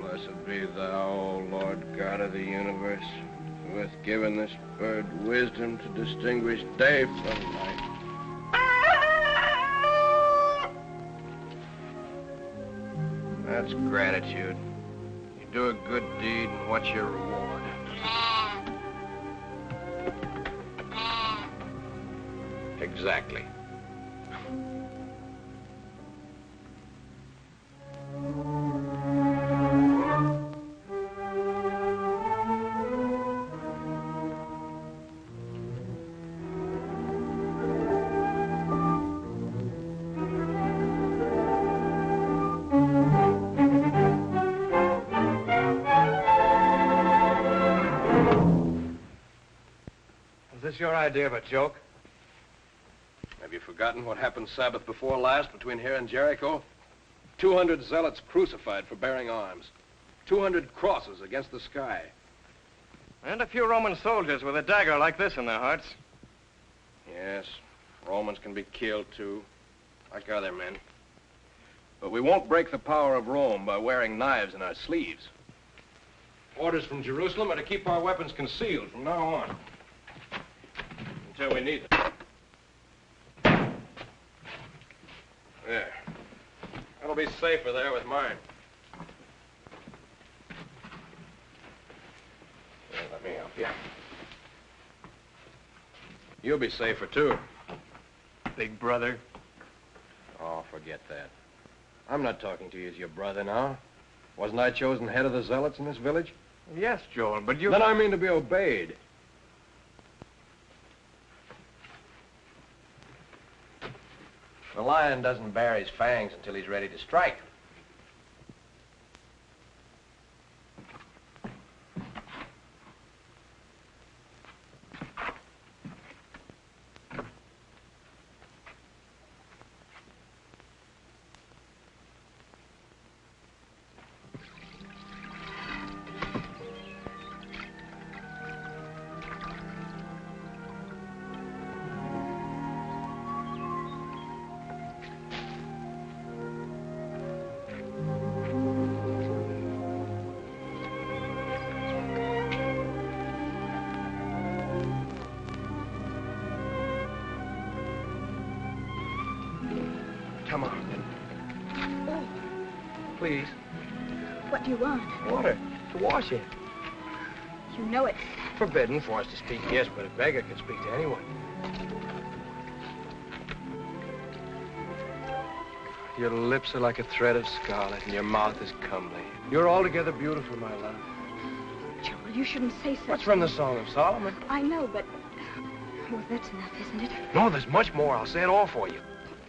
Blessed be thou, O Lord God of the universe, who hath given this bird wisdom to distinguish day from night. That's gratitude. You do a good deed, and what's your reward? Exactly. Is this your idea of a joke? Have you forgotten what happened Sabbath before last between here and Jericho? 200 zealots crucified for bearing arms. 200 crosses against the sky. And a few Roman soldiers with a dagger like this in their hearts. Yes, Romans can be killed too, like other men. But we won't break the power of Rome by wearing knives in our sleeves. Orders from Jerusalem are to keep our weapons concealed from now on. Until we need them. There. That'll be safer there with mine. Here, let me help you. You'll be safer, too. Big brother. Oh, forget that. I'm not talking to you as your brother now. Wasn't I chosen head of the zealots in this village? Yes, Joel, but you... Then I mean to be obeyed. The lion doesn't bare his fangs until he's ready to strike. Come on. Oh, Please. what do you want? Water. To wash in. You know it's... Forbidden for us to speak, yes, but a beggar can speak to anyone. Your lips are like a thread of scarlet, and your mouth is comely. You're altogether beautiful, my love. Joel, you shouldn't say such... What's from the Song of Solomon? I know, but... Well, that's enough, isn't it? No, there's much more. I'll say it all for you.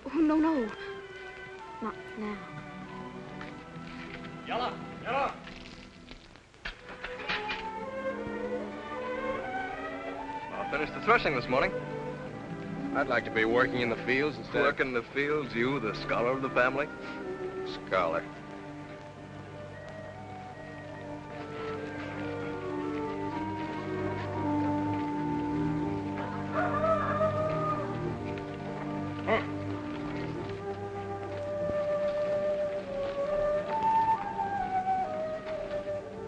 Oh, no, no. Not now. Yalla, yalla. I'll finish the threshing this morning. I'd like to be working in the fields instead Work in the fields, you, the scholar of the family? Scholar.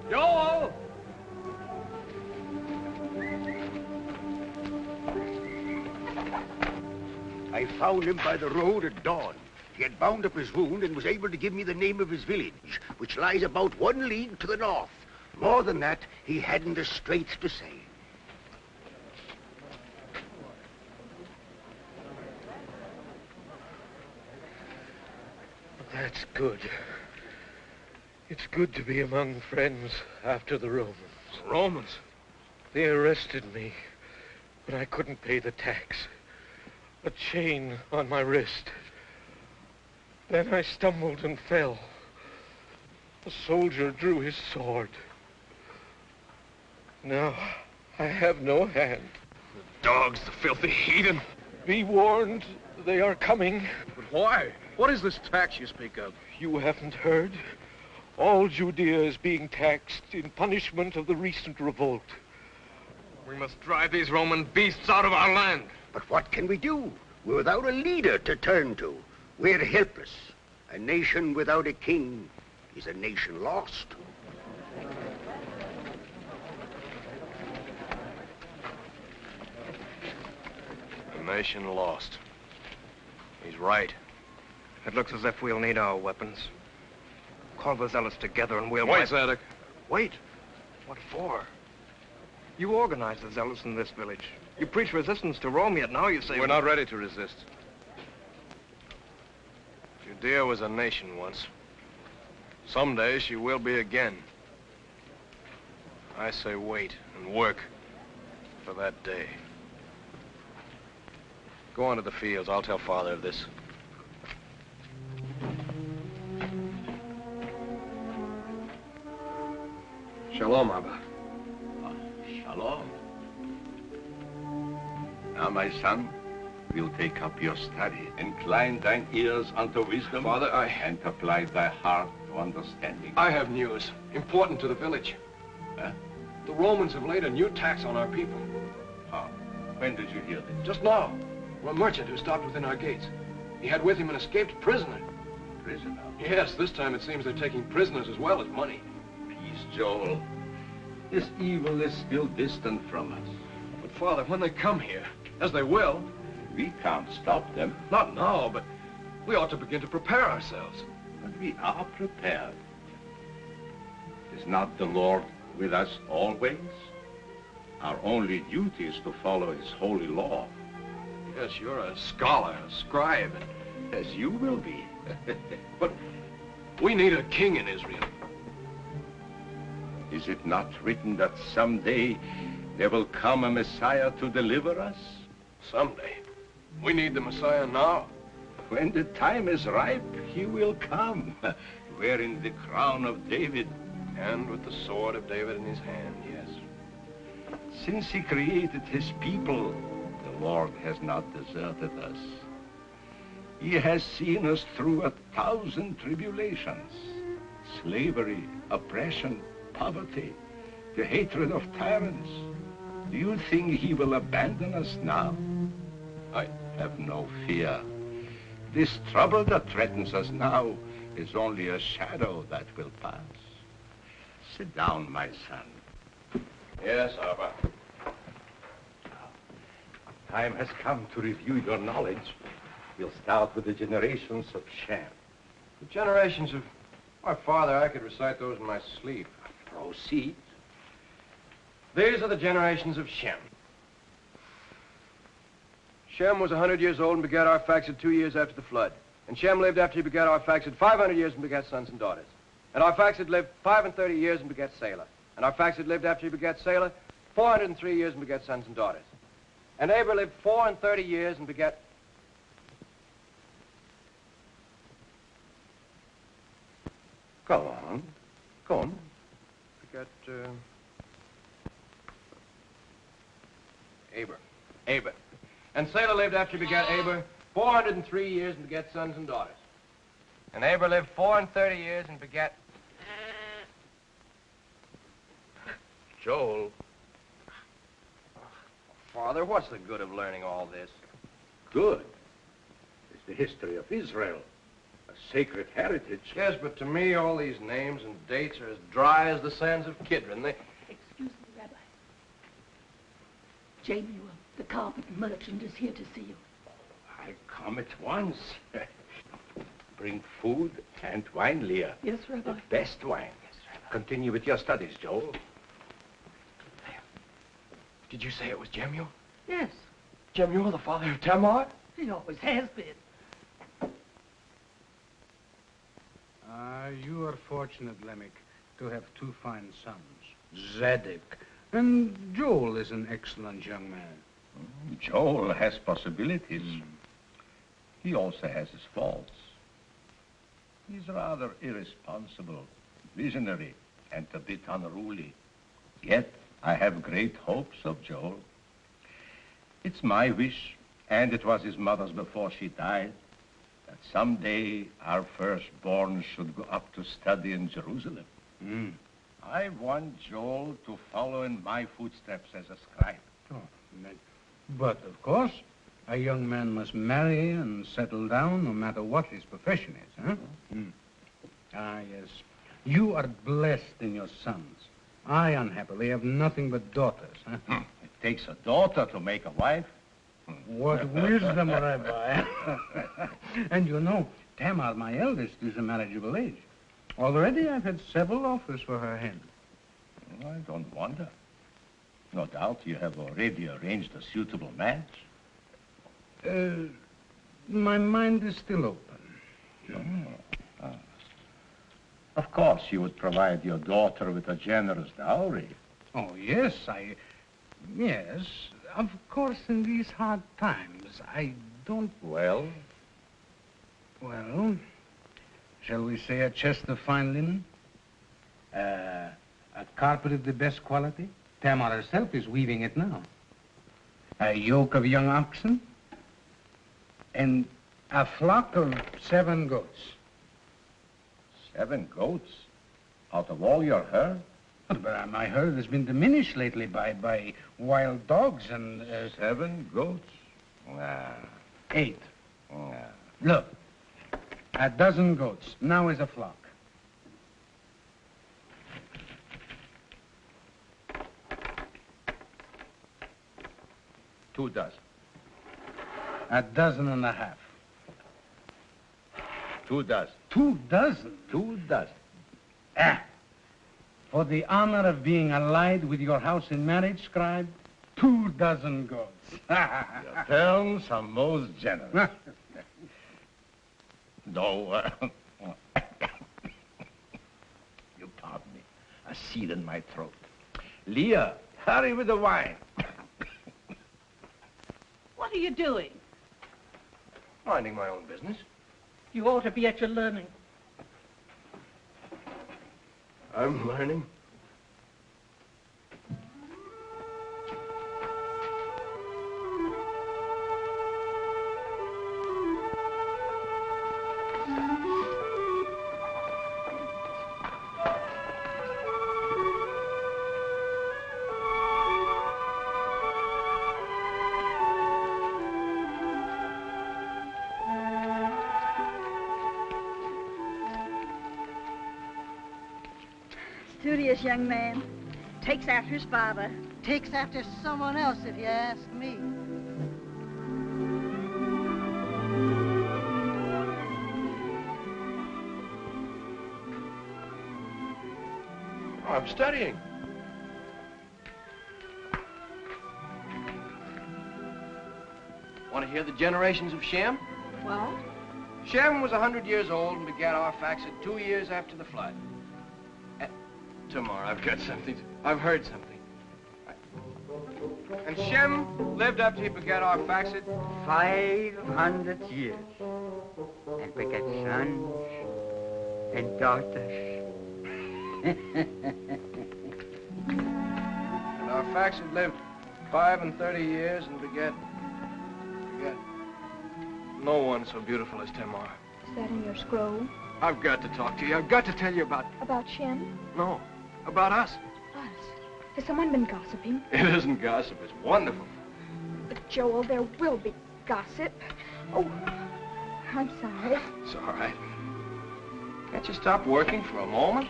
Joel! I found him by the road at dawn. He had bound up his wound and was able to give me the name of his village, which lies about 1 league to the north. More than that, he hadn't a straight to say. That's good. It's good to be among friends after the Romans. Romans? They arrested me, but I couldn't pay the tax. A chain on my wrist. Then I stumbled and fell. A soldier drew his sword. Now I have no hand. The dogs, the filthy heathen. Be warned, they are coming. But why? What is this tax you speak of? You haven't heard? All Judea is being taxed in punishment of the recent revolt. We must drive these Roman beasts out of our land. But what can we do? We're without a leader to turn to. We're helpless. A nation without a king is a nation lost. A nation lost. He's right. It looks as if we'll need our weapons. Call the zealots together and we'll... Wait, Zadok. Wait. What for? You organized the zealots in this village. You preach resistance to Rome, yet now you say... We're not ready to resist. Judea was a nation once. Someday she will be again. I say wait and work for that day. Go on to the fields. I'll tell Father of this. Shalom, Abba. Shalom. Now, my son, we'll take up your study. Incline thine ears unto wisdom, Father, and apply thy heart to understanding. I have news. Important to the village. Huh? The Romans have laid a new tax on our people. How? When did you hear this? Just now. A merchant who stopped within our gates. He had with him an escaped prisoner. Prisoner? Yes, this time it seems they're taking prisoners as well as money. Peace, Joel. This evil is still distant from us. But, Father, when they come here, as they will... We can't stop them. Not now, but we ought to begin to prepare ourselves. But we are prepared. Is not the Lord with us always? Our only duty is to follow his holy law. Yes, you're a scholar, a scribe. As you will be. But we need a king in Israel. Is it not written that someday there will come a Messiah to deliver us? Someday. We need the Messiah now. When the time is ripe, he will come, wearing the crown of David. And with the sword of David in his hand, yes. Since he created his people, the Lord has not deserted us. He has seen us through 1,000 tribulations. Slavery, oppression, poverty, the hatred of tyrants. Do you think he will abandon us now? I have no fear. This trouble that threatens us now is only a shadow that will pass. Sit down, my son. Yes, Abba. Time has come to review your knowledge. We'll start with the generations of Shem. The generations of... Why, Father, I could recite those in my sleep. Proceed. These are the generations of Shem. Shem was 100 years old and begat Arphaxad 2 years after the flood. And Shem lived after he begat Arphaxad 500 years and begat sons and daughters. And Arphaxad lived 35 years and begat Salah. And Arphaxad lived after he begat Salah 403 years and begat sons and daughters. And Eber lived 34 years and begat... Go on. Go on. Begat, Aber. And Salah lived after he begat Aber 403 years and begat sons and daughters. And Aber lived 34 years and begat... Joel. Father, what's the good of learning all this? Good. It's the history of Israel. A sacred heritage. Yes, but to me, all these names and dates are as dry as the sands of Kidron. They... Excuse me, Rabbi. Jamie, the carpet merchant is here to see you. I'll come at once. Bring food and wine, Leah. Yes, Rabbi. The best wine. Yes, Rabbi. Continue with your studies, Joel. Did you say it was Jemuel? Yes. Jemuel, the father of Tamar? He always has been. You are fortunate, Lemmick, to have two fine sons, Zadok, and Joel is an excellent young man. Joel has possibilities. He also has his faults. He's rather irresponsible, visionary, and a bit unruly. Yet, I have great hopes of Joel. It's my wish, and it was his mother's before she died, that someday our firstborn should go up to study in Jerusalem. I want Joel to follow in my footsteps as a scribe. Oh, but of course, a young man must marry and settle down no matter what his profession is, huh? Ah, yes. You are blessed in your sons. I, unhappily, have nothing but daughters. Huh? It takes a daughter to make a wife. What wisdom, Rabbi. And you know, Tamar, my eldest, is a marriageable age. Already I've had several offers for her hand. I don't wonder. No doubt you have already arranged a suitable match. My mind is still open. Of course, you would provide your daughter with a generous dowry. Oh, yes, yes. Of course, in these hard times, I don't... Well? Well, shall we say a chest of fine linen? A carpet of the best quality? Tamar herself is weaving it now. A yoke of young oxen? And a flock of 7 goats. 7 goats? Out of all your herd? But my herd has been diminished lately by wild dogs and... 7 goats? 8. Look, a dozen goats. Now is a flock. Two dozen. A dozen and a half. 2 dozen. 2 dozen? 2 dozen. For the honor of being allied with your house in marriage, scribe, 2 dozen goats. Your terms are most generous. No, you pardon me. A seed in my throat. Leah, hurry with the wine. What are you doing? Minding my own business. You ought to be at your learning. I'm learning. Studious young man. Takes after his father. Takes after someone else, if you ask me. Oh, I'm studying. Want to hear the generations of Shem? What? Shem was 100 years old and begat Arphaxad 2 years after the flood. Tomorrow, I've got something. I've heard something. And Shem lived up to he begat Arphaxad 500 years. And begat sons and daughters. And Arphaxad lived 35 years and begat no one so beautiful as Tamar. Is that in your scroll? I've got to talk to you. I've got to tell you about... About Shem? No, about us. Us? Has someone been gossiping? It isn't gossip. It's wonderful. But, Joel, there will be gossip. Oh, I'm sorry. It's all right. Can't you stop working for a moment?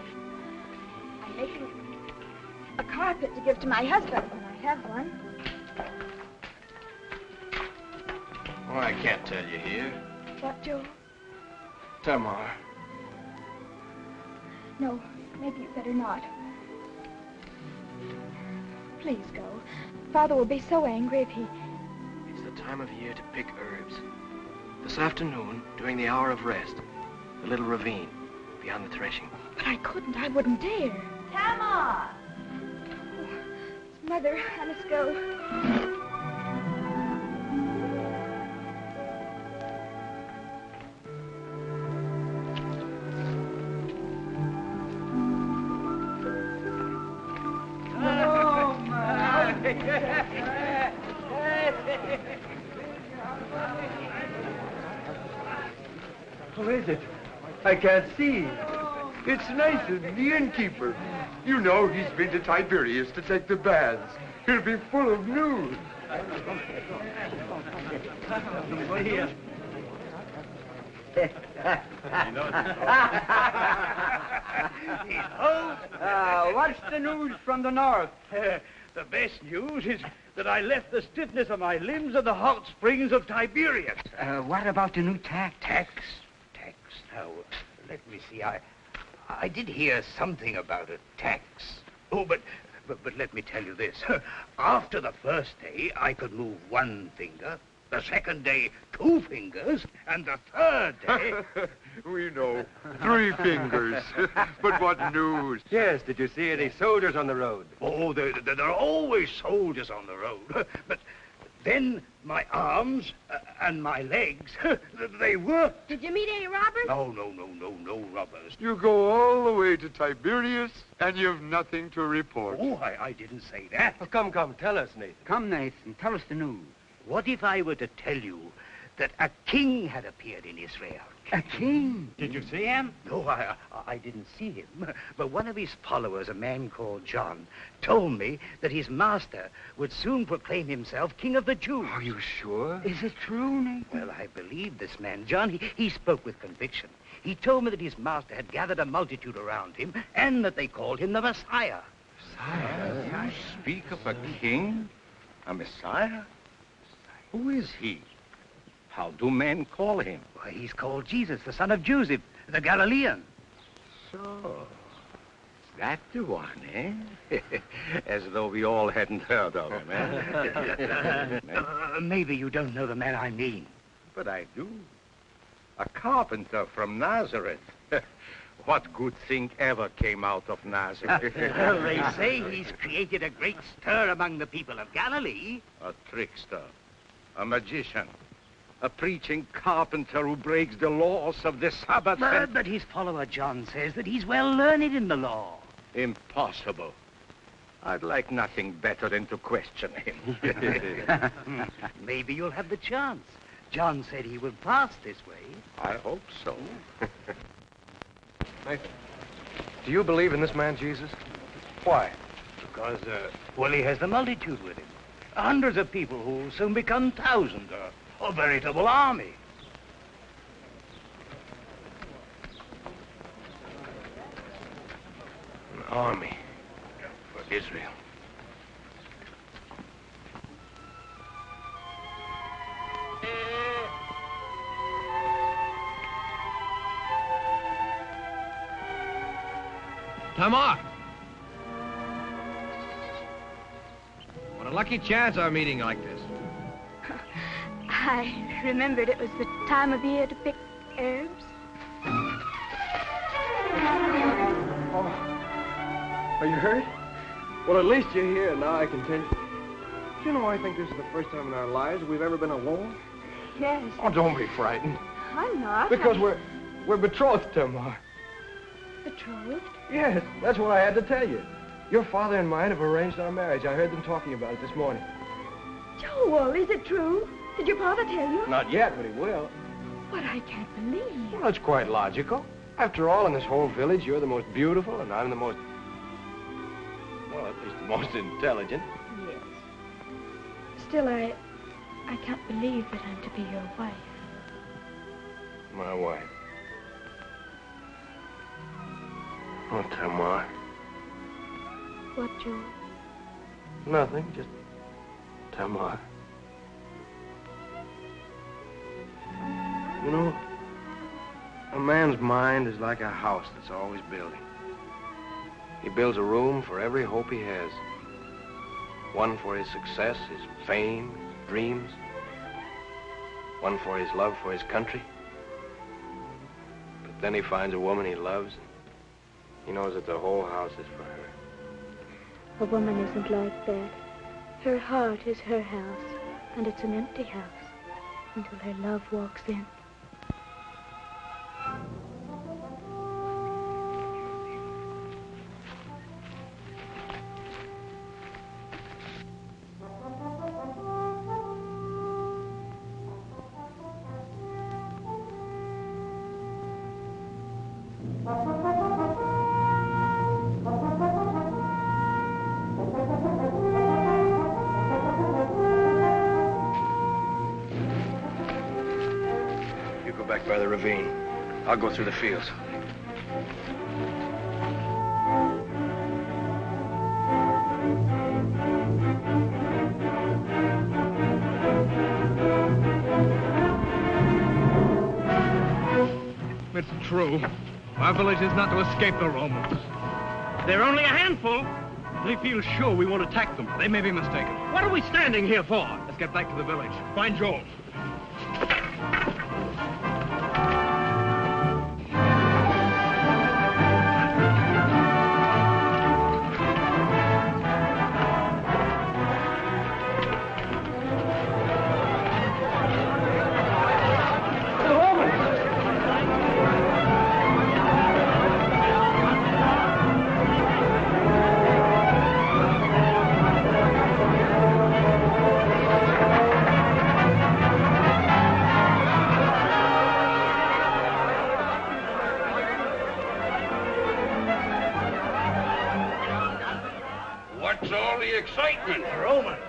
I'm making a carpet to give to my husband when I have one. Well, I can't tell you here. What, Joel? Tamar. No, maybe you better not. Please go. Father will be so angry if he... It's the time of year to pick herbs. This afternoon, during the hour of rest, the little ravine beyond the threshing. But I couldn't. I wouldn't dare. Tamar! Oh, Mother, I must go. Who is it? I can't see. It's Nathan, the innkeeper. You know he's been to Tiberias to take the baths. He'll be full of news. What's the news from the north? The best news is that I left the stiffness of my limbs at the hot springs of Tiberias. What about the new tax? Tax. Now, let me see. I did hear something about a tax. Oh, but let me tell you this. After the first day, I could move one finger. The second day, 2 fingers. And the third day... We know. 3 fingers. But what news? Yes, did you see any soldiers on the road? Oh, there are always soldiers on the road. But then my arms and my legs, they worked. Did you meet any robbers? No robbers. You go all the way to Tiberias, and you've nothing to report. Oh, I didn't say that. Oh, come, tell us, Nathan. Come, Nathan, tell us the news. What if I were to tell you that a king had appeared in Israel? A king? Did you see him? No, I didn't see him. But one of his followers, a man called John, told me that his master would soon proclaim himself king of the Jews. Are you sure? Is it true, Nathan? Well, I believe this man, John. He spoke with conviction. He told me that his master had gathered a multitude around him and that they called him the Messiah. You speak of a king? A Messiah? Who is he? How do men call him? Why, he's called Jesus, the son of Joseph, the Galilean. So, is that the one, eh? As though we all hadn't heard of him, eh? Maybe you don't know the man I mean. But I do. A carpenter from Nazareth. What good thing ever came out of Nazareth? Well, they say he's created a great stir among the people of Galilee. A trickster. A magician. A preaching carpenter who breaks the laws of the Sabbath. But his follower John says that he's well learned in the law. Impossible. I'd like nothing better than to question him. Maybe you'll have the chance. John said he would pass this way. I hope so. Nathan, do you believe in this man, Jesus? Why? Because, well, he has the multitude with him. Hundreds of people who will soon become thousands, a veritable army. An army for Israel. Tamar! What a lucky chance our meeting like this. I remembered it was the time of year to pick herbs. Oh, are you hurt? Well, at least you're here. Now I can tell you. Do you know, I think this is the first time in our lives we've ever been alone. Yes. Oh, don't be frightened. I'm not. Because we're betrothed, Tamar. Betrothed? Yes, that's what I had to tell you. Your father and mine have arranged our marriage. I heard them talking about it this morning. Joel, is it true? Did your father tell you? Not yet, but he will. But I can't believe. Well, that's quite logical. After all, in this whole village, you're the most beautiful, and I'm the most... well, at least the most intelligent. Yes. Still, I can't believe that I'm to be your wife. My wife. Oh, Tamar. What, Joel? Nothing, just Tamar. You know, a man's mind is like a house that's always building. He builds a room for every hope he has. One for his success, his fame, his dreams. One for his love for his country. But then he finds a woman he loves. He knows that the whole house is for her. A woman isn't like that. Her heart is her house, and it's an empty house until her love walks in. back by the ravine. I'll go through the fields. It's true. Our village is not to escape the Romans. They're only a handful. They feel sure we won't attack them. They may be mistaken. What are we standing here for? Let's get back to the village. Find Joel. What's all the excitement? Romans.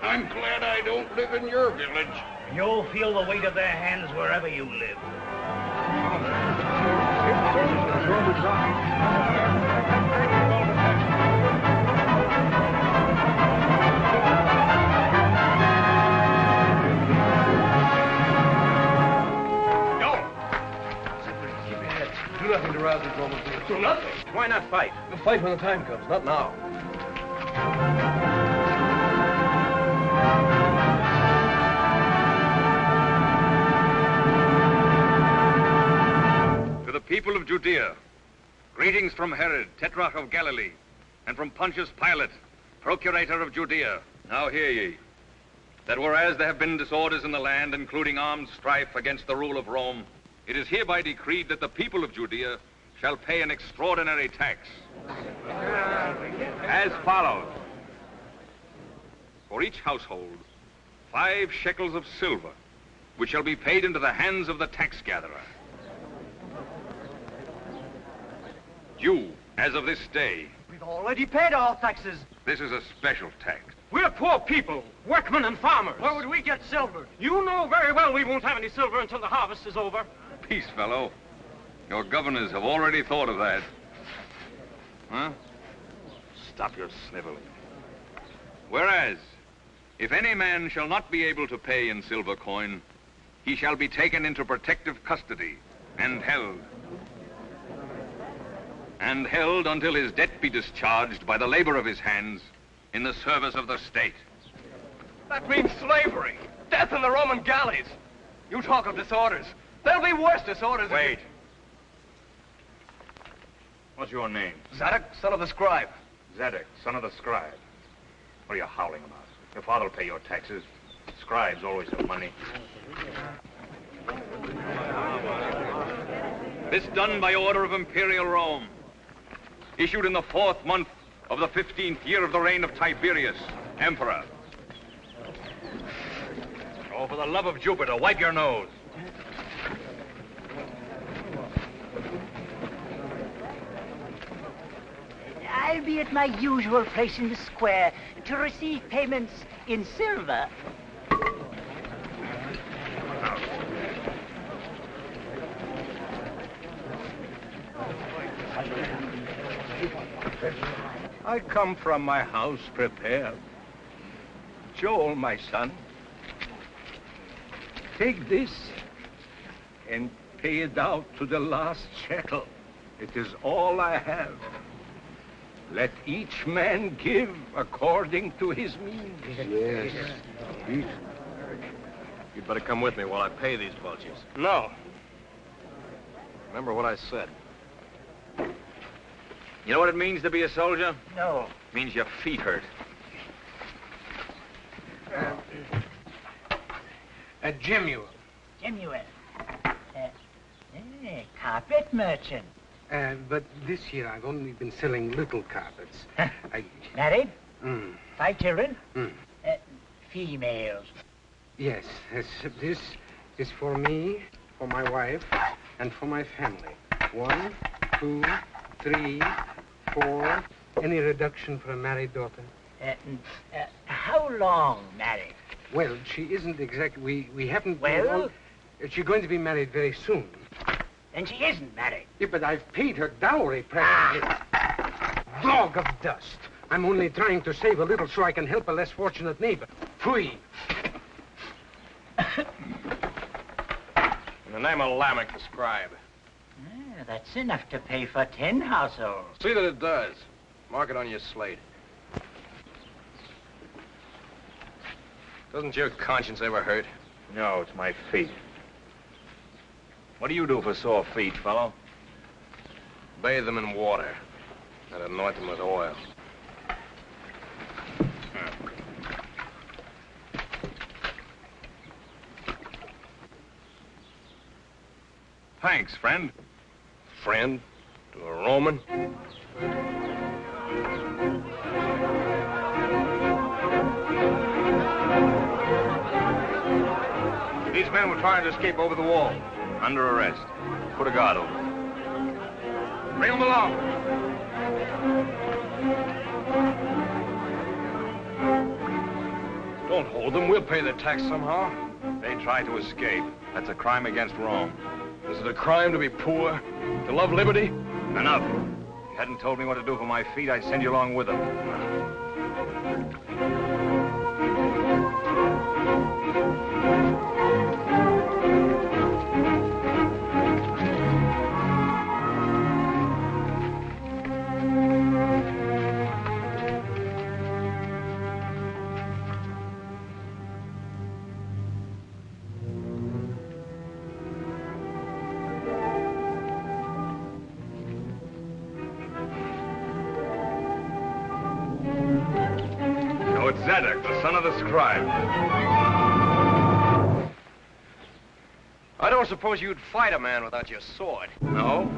I'm glad I don't live in your village. You'll feel the weight of their hands wherever you live. Do nothing to rouse these Romans. Do nothing. Why not fight? We'll fight when the time comes, not now. To the people of Judea, greetings from Herod, Tetrarch of Galilee, and from Pontius Pilate, Procurator of Judea. Now hear ye, that whereas there have been disorders in the land, including armed strife against the rule of Rome, it is hereby decreed that the people of Judea shall pay an extraordinary tax, as follows. For each household, 5 shekels of silver, which shall be paid into the hands of the tax gatherer. You, as of this day, We've already paid all taxes. this is a special tax. We're poor people, workmen and farmers. Where would we get silver? You know very well we won't have any silver until the harvest is over. Peace, fellow. Your governors have already thought of that. Huh? Stop your sniveling. Whereas, if any man shall not be able to pay in silver coin, he shall be taken into protective custody and held. And held until his debt be discharged by the labor of his hands in the service of the state. That means slavery. Death in the Roman galleys. You talk of disorders. There'll be worse disorders. Wait. What's your name? Zadok, son of the scribe. Zadok, son of the scribe. What are you howling about? Your father will pay your taxes. Scribes always have money. This done by order of Imperial Rome, issued in the 4th month of the 15th year of the reign of Tiberius, Emperor. Oh, for the love of Jupiter, wipe your nose. I'll be at my usual place in the square to receive payments in silver. I come from my house prepared. Joel, my son, take this and pay it out to the last shekel. It is all I have. Let each man give according to his means. Yes. You'd better come with me while I pay these vultures. No. Remember what I said. You know what it means to be a soldier? No. It means your feet hurt. A Jemuel. Jemuel. Carpet merchant. But this year I've only been selling little carpets. Married? 5 children? Mm. Females. Yes, this is for me, for my wife, and for my family. 1, 2, 3, 4. Any reduction for a married daughter? How long married? Well, she isn't exactly. We haven't. Well? She's going to be married very soon. Then she isn't married. Yeah, but I've paid her dowry practically. Dog of dust. I'm only trying to save a little so I can help a less fortunate neighbor. Phui. In the name of Lamech, the scribe. That's enough to pay for 10 households. See that it does. Mark it on your slate. Doesn't your conscience ever hurt? No, it's my feet. What do you do for sore feet, fellow? Bathe them in water and anoint them with oil. Thanks, friend. Friend? To a Roman? These men were trying to escape over the wall. Under arrest. Put a guard over them. Bring them along. Don't hold them. We'll pay the tax somehow. They tried to escape. That's a crime against Rome. Is it a crime to be poor? To love liberty? Enough. If you hadn't told me what to do for my feet, I'd send you along with them. Zadok, the son of the scribe. I don't suppose you'd fight a man without your sword. No?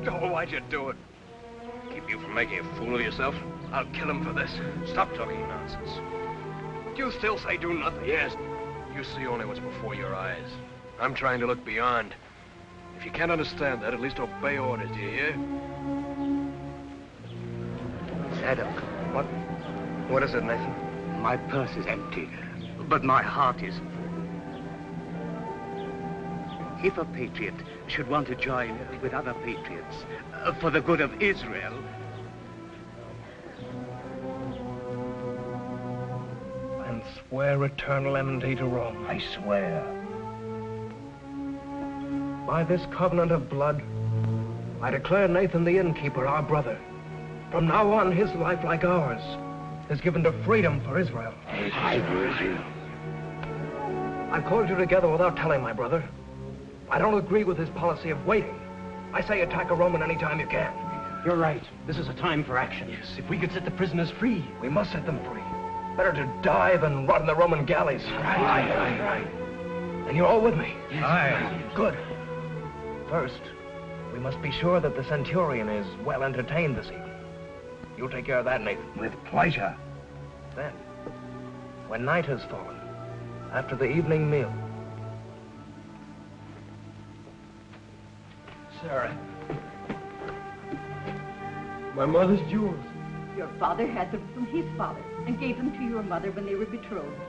Oh, why'd you do it? Keep you from making a fool of yourself? I'll kill him for this. Stop talking nonsense. You still say do nothing? Yes. You see only what's before your eyes. I'm trying to look beyond. If you can't understand that, at least obey orders, do you hear? Zadok. What is it, Nathan? My purse is empty, but my heart is full. If a patriot should want to join with other patriots for the good of Israel, and swear eternal enmity to Rome. I swear. By this covenant of blood, I declare Nathan the innkeeper our brother. From now on, his life, like ours, is given to freedom for Israel. I've called you together without telling my brother. I don't agree with his policy of waiting. I say attack a Roman any time you can. You're right. This is a time for action. Yes, if we could set the prisoners free, we must set them free. Better to die than rot in the Roman galleys. Right. And you're all with me? Yes. Aye. Good. First, we must be sure that the centurion is well entertained this evening. You'll take care of that, Nathan. With pleasure. Then, when night has fallen, after the evening meal... Sarah. My mother's jewels. Your father had them from his father and gave them to your mother when they were betrothed.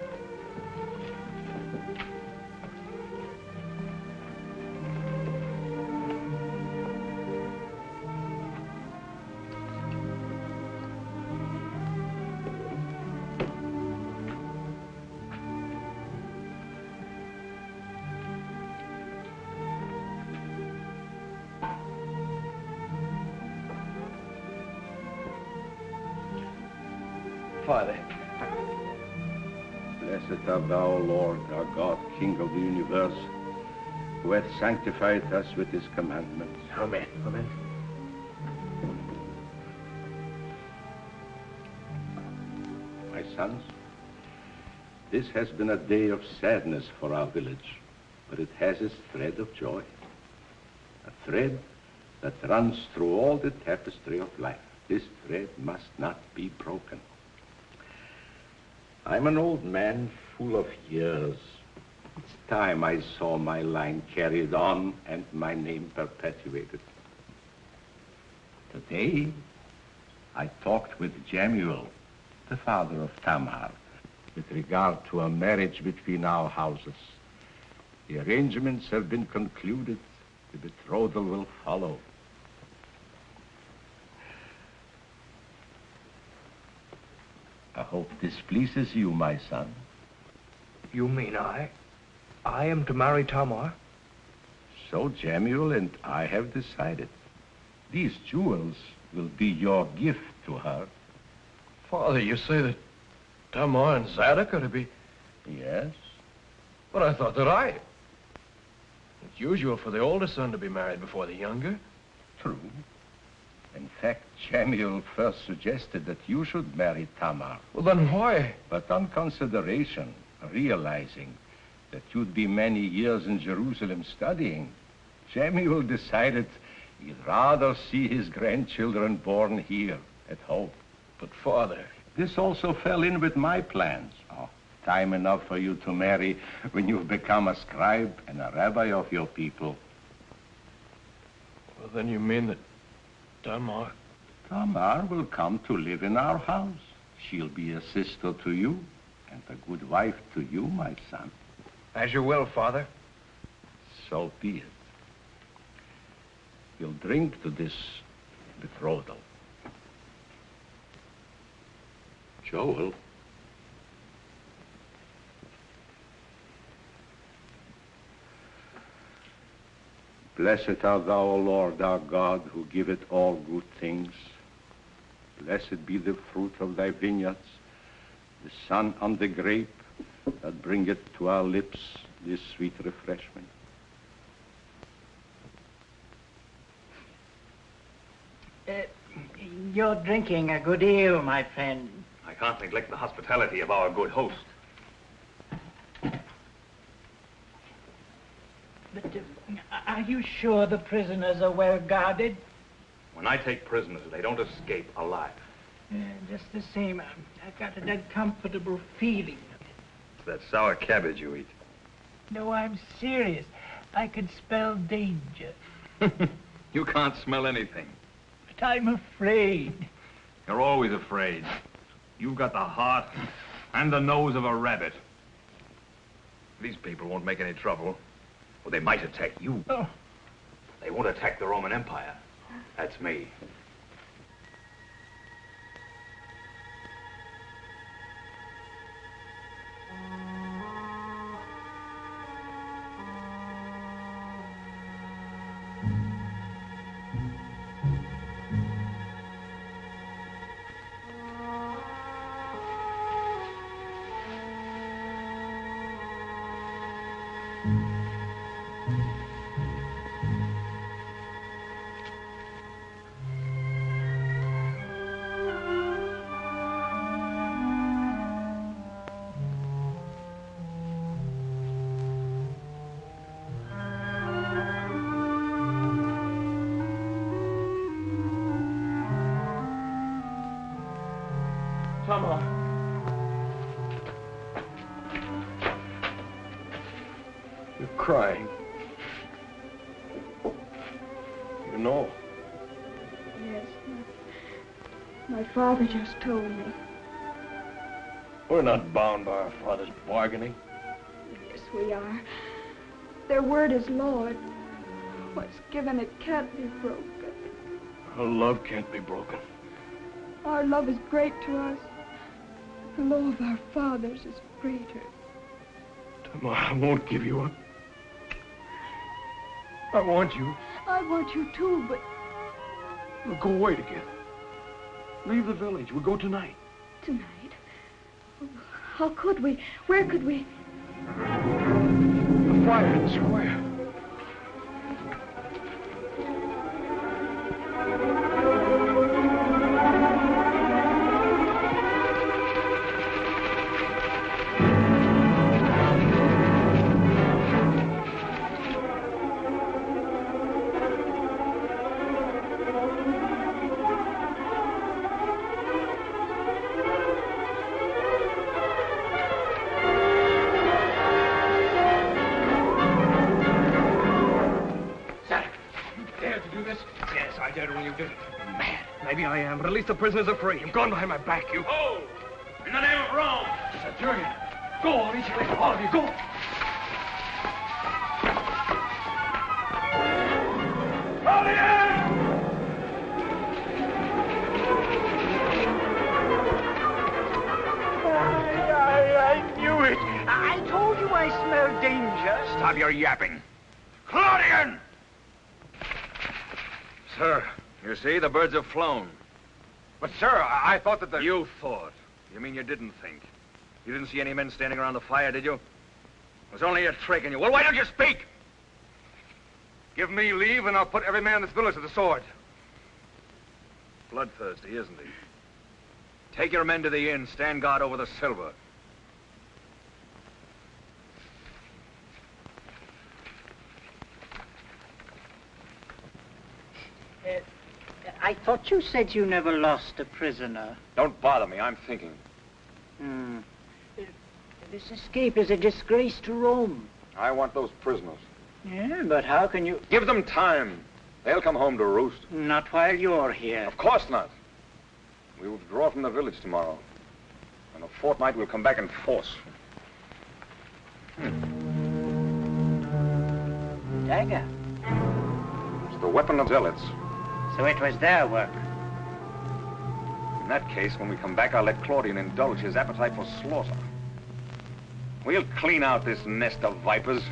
Father. Blessed art thou, Lord, our God, King of the universe, who hath sanctified us with his commandments. Amen. Amen. My sons, this has been a day of sadness for our village, but it has its thread of joy. A thread that runs through all the tapestry of life. This thread must not be broken. I'm an old man full of years, It's time I saw my line carried on and my name perpetuated. Today, I talked with Jemuel, the father of Tamar, with regard to a marriage between our houses. The arrangements have been concluded. The betrothal will follow. I hope this pleases you, my son. You mean I am to marry Tamar? So Jemuel and I have decided. These jewels will be your gift to her. Father, you say that Tamar and Zadok are to be... Yes. But I thought that It's usual for the older son to be married before the younger. True. In fact, Jemuel first suggested that you should marry Tamar. Well, then why? But on consideration, realizing that you'd be many years in Jerusalem studying, Jemuel decided he'd rather see his grandchildren born here at home. But, Father... This also fell in with my plans. Oh, time enough for you to marry when you've become a scribe and a rabbi of your people. Well, then you mean that Tamar will come to live in our house. She'll be a sister to you and a good wife to you, my son. As you will, Father. So be it. You'll drink to this betrothal. Joel. Blessed art thou, O Lord, our God, who giveth all good things. Blessed be the fruit of thy vineyards, the sun on the grape that bringeth to our lips this sweet refreshment. You're drinking a good ale, my friend. I can't neglect the hospitality of our good host. But are you sure the prisoners are well guarded? When I take prisoners, they don't escape alive. Just the same, I've got an uncomfortable feeling. It's that sour cabbage you eat. No, I'm serious. I can smell danger. You can't smell anything. But I'm afraid. You're always afraid. You've got the heart and the nose of a rabbit. These people won't make any trouble. Well, they might attack you. Oh. They won't attack the Roman Empire. That's me. Tamar. You're crying. You know. Yes, my father just told me. We're not bound by our father's bargaining. Yes, we are. Their word is law. What's given, it can't be broken. Our love can't be broken. Our love is great to us. The law of our fathers is greater. Tamar, I won't give you up. I want you. I want you too, but... We'll go away together. Leave the village. We'll go tonight. Tonight? How could we? Where could we? The fire in the square. I am. Release the prisoners are free. I'm going behind my back, you. Oh! In the name of Rome! Centurion, go, all of you, go. I knew it. I told you I smelled danger. Stop your yapping. Claudian! Sir, you see, the birds have flown. But, sir, I thought that the... You thought. You mean you didn't think? You didn't see any men standing around the fire, did you? It was only a trick in you. Well, why don't you speak? Give me leave, and I'll put every man in this village to the sword. Bloodthirsty, isn't he? Take your men to the inn. Stand guard over the silver. I thought you said you never lost a prisoner. Don't bother me. I'm thinking. This escape is a disgrace to Rome. I want those prisoners. Yeah, but how can you... Give them time. They'll come home to roost. Not while you're here. Of course not. We withdraw from the village tomorrow. In a fortnight, we'll come back in force. Dagger. It's the weapon of zealots. So it was their work. In that case, when we come back, I'll let Claudian indulge his appetite for slaughter. We'll clean out this nest of vipers.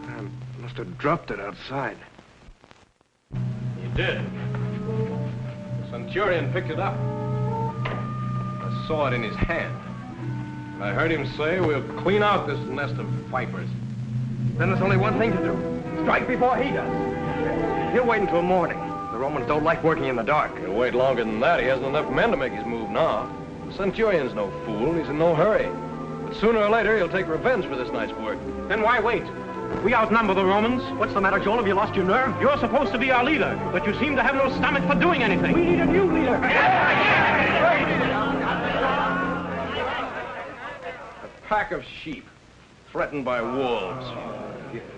I must have dropped it outside. You did. The centurion picked it up. I saw it in his hand. And I heard him say, we'll clean out this nest of vipers. Then there's only one thing to do. Strike before he does. He'll wait until morning. The Romans don't like working in the dark. He'll wait longer than that. He hasn't enough men to make his move now. The centurion's no fool. He's in no hurry. But sooner or later, he'll take revenge for this night's work. Then why wait? We outnumber the Romans. What's the matter, Joel? Have you lost your nerve? You're supposed to be our leader, but you seem to have no stomach for doing anything. We need a new leader. A pack of sheep threatened by wolves.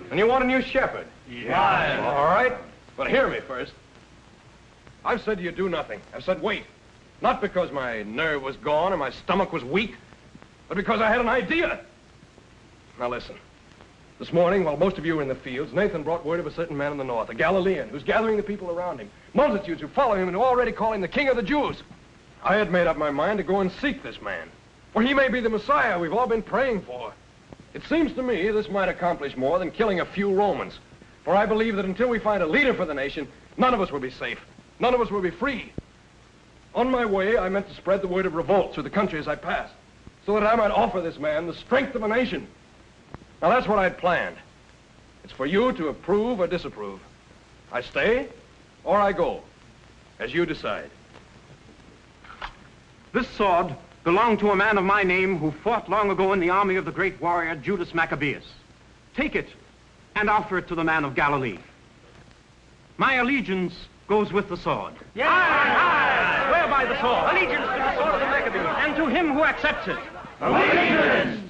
And you want a new shepherd? Yeah. All right. But hear me first. I've said you do nothing. I've said wait. Not because my nerve was gone or my stomach was weak, but because I had an idea. Now listen. This morning, while most of you were in the fields, Nathan brought word of a certain man in the north, a Galilean, who's gathering the people around him. Multitudes who follow him and who already call him the King of the Jews. I had made up my mind to go and seek this man. For he may be the Messiah we've all been praying for. It seems to me this might accomplish more than killing a few Romans. For I believe that until we find a leader for the nation, none of us will be safe. None of us will be free. On my way, I meant to spread the word of revolt through the country as I passed, so that I might offer this man the strength of a nation. Now, that's what I'd planned. It's for you to approve or disapprove. I stay, or I go, as you decide. This sword belonged to a man of my name who fought long ago in the army of the great warrior Judas Maccabeus. Take it and offer it to the man of Galilee. My allegiance goes with the sword. Yeah. Aye. Swear by the sword. Allegiance to the sword of the Maccabees. And to him who accepts it. Allegiance!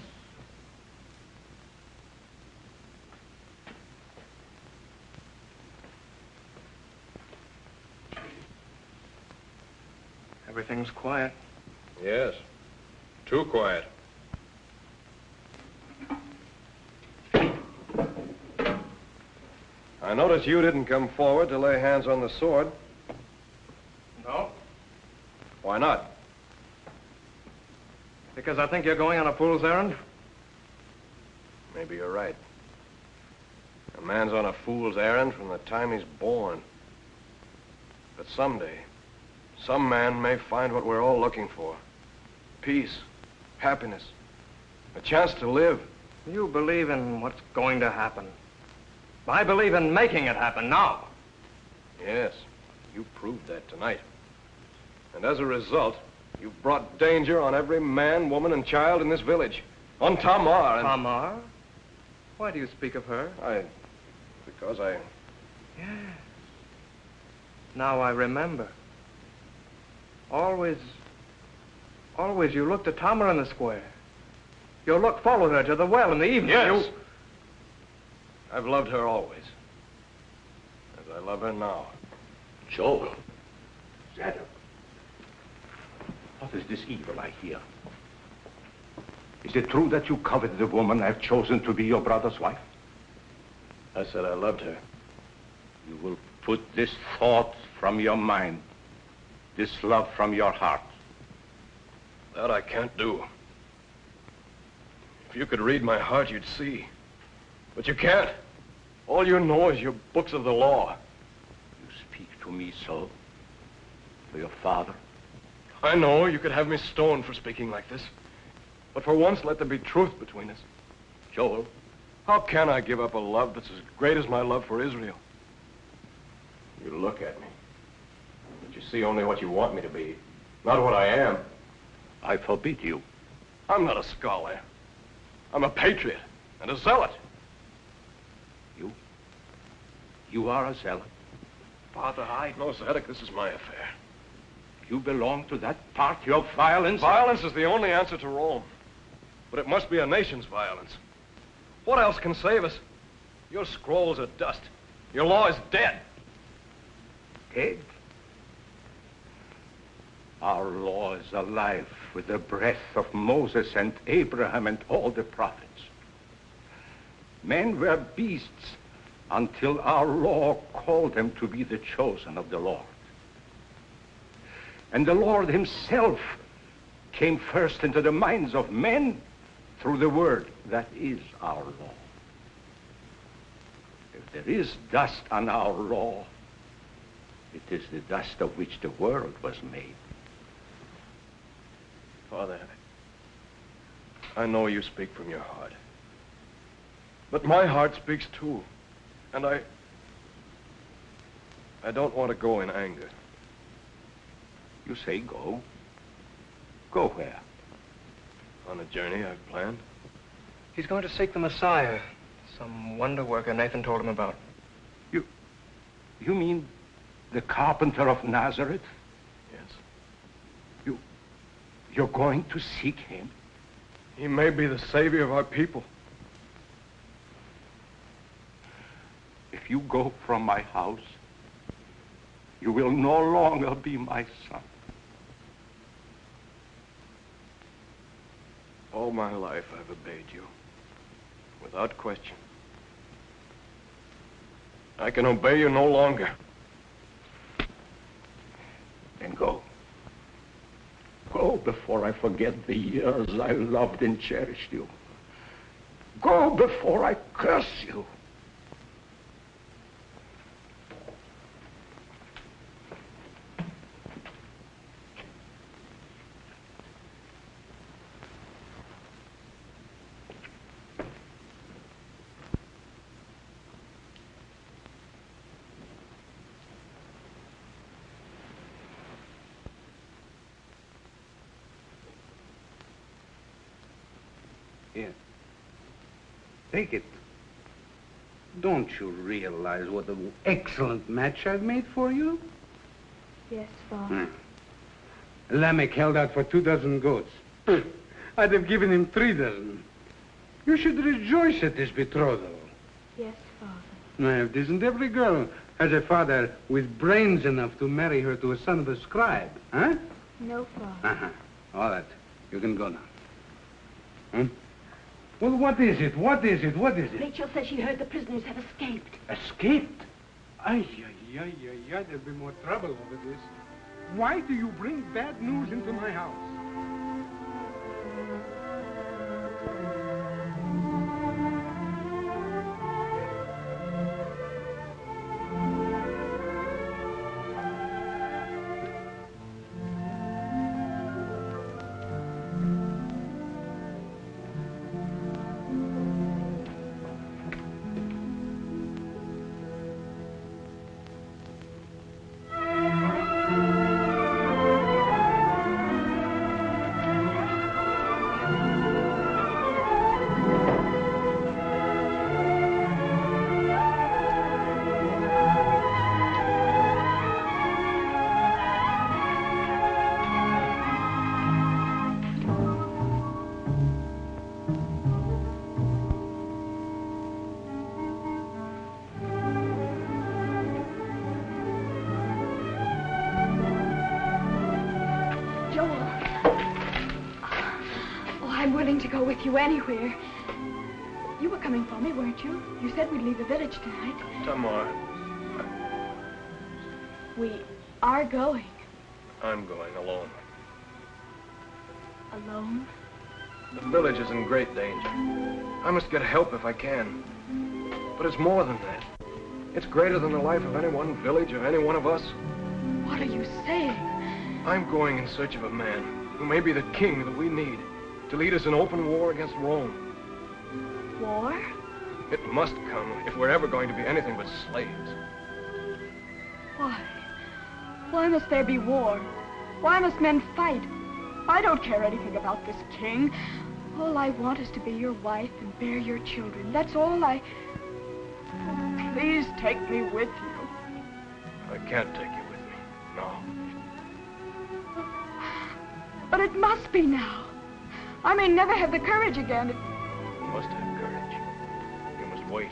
Everything's quiet. Yes. Too quiet. I notice you didn't come forward to lay hands on the sword. No? Why not? Because I think you're going on a fool's errand? Maybe you're right. A man's on a fool's errand from the time he's born. But someday, some man may find what we're all looking for. Peace, happiness, a chance to live. You believe in what's going to happen. I believe in making it happen now. Yes, you proved that tonight. And as a result, you've brought danger on every man, woman, and child in this village. On Tamar and... Tamar? Why do you speak of her? Because I... Yes. Now I remember. Always you looked at Tamar in the square. Your look followed her to the well in the evening. Yes. I've loved her always. As I love her now. Joel. Zadok. What is this evil I hear? Is it true that you coveted the woman I've chosen to be your brother's wife? I said I loved her. You will put this thought from your mind, this love from your heart. That I can't do. If you could read my heart, you'd see. But you can't. All you know is your books of the law. You speak to me so? To your father? I know you could have me stoned for speaking like this. But for once, let there be truth between us. Joel. How can I give up a love that's as great as my love for Israel? You look at me, but you see only what you want me to be, not what I am. I forbid you. I'm not a scholar. I'm a patriot and a zealot. You are a zealot? Father, No, Zadok, this is my affair. You belong to that party of violence? Violence is the only answer to Rome. But it must be a nation's violence. What else can save us? Your scrolls are dust. Your law is dead. Dead? Our law is alive with the breath of Moses and Abraham and all the prophets. Men were beasts until our law called them to be the chosen of the Lord. And the Lord himself came first into the minds of men through the word that is our law. If there is dust on our law, it is the dust of which the world was made. Father, I know you speak from your heart. But my heart speaks too. And I don't want to go in anger. You say go? Go where? On a journey I've planned. He's going to seek the Messiah, some wonder worker Nathan told him about. You mean the carpenter of Nazareth? Yes. You're going to seek him? He may be the savior of our people. If you go from my house, you will no longer be my son. All my life I've obeyed you, without question. I can obey you no longer. Then go. Go before I forget the years I loved and cherished you. Go before I curse you. Here. Take it. Don't you realize what an excellent match I've made for you? Yes, Father. Lamech held out for 2 dozen goats. I'd have given him 3 dozen. You should rejoice at this betrothal. Yes, Father. Now, if isn't every girl has a father with brains enough to marry her to a son of a scribe, huh? No, Father. Uh-huh. All right. You can go now. Hmm? Well, what is it? What is it? What is it? Rachel says she heard the prisoners have escaped. Escaped? Ay, there'll be more trouble over this. Why do you bring bad news into my house? willing to go with you anywhere. You were coming for me, weren't you? You said we'd leave the village tonight. Tamar, We are going. I'm going alone. Alone? The village is in great danger. I must get help if I can. But it's more than that. It's greater than the life of any one village or any one of us. What are you saying? I'm going in search of a man who may be the king that we need to lead us in open war against Rome. War? It must come if we're ever going to be anything but slaves. Why? Why must there be war? Why must men fight? I don't care anything about this king. All I want is to be your wife and bear your children. That's all I... Oh, please take me with you. I can't take you with me. No. But it must be now. I may never have the courage again. You must have courage. You must wait.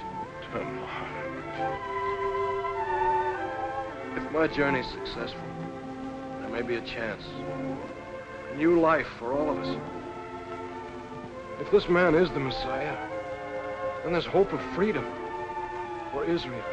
If my journey's successful, there may be a chance. A new life for all of us. If this man is the Messiah, then there's hope of freedom for Israel.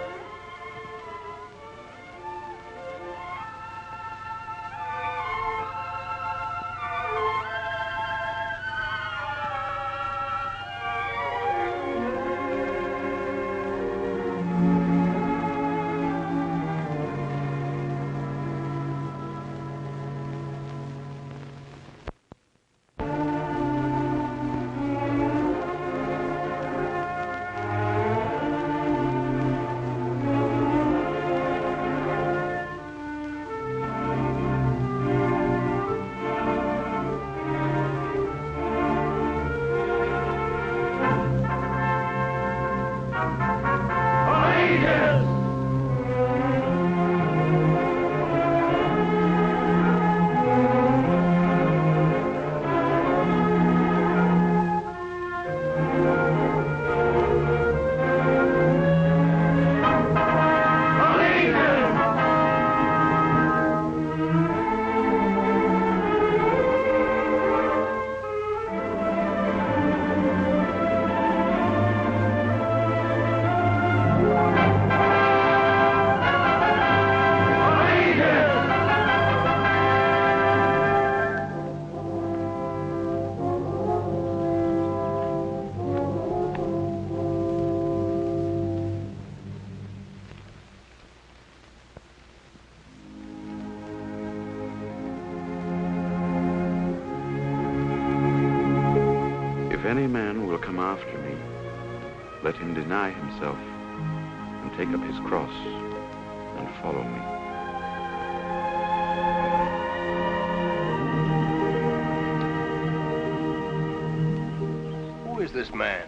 If any man will come after me, let him deny himself and take up his cross and follow me. Who is this man?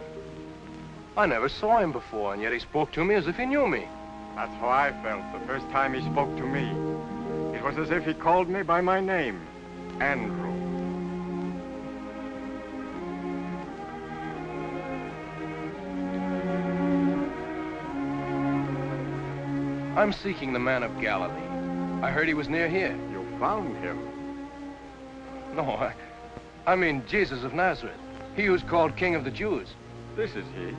I never saw him before, and yet he spoke to me as if he knew me. That's how I felt the first time he spoke to me. It was as if he called me by my name, Andrew. I'm seeking the man of Galilee. I heard he was near here. You found him? No, I mean Jesus of Nazareth. He who's called King of the Jews. This is he.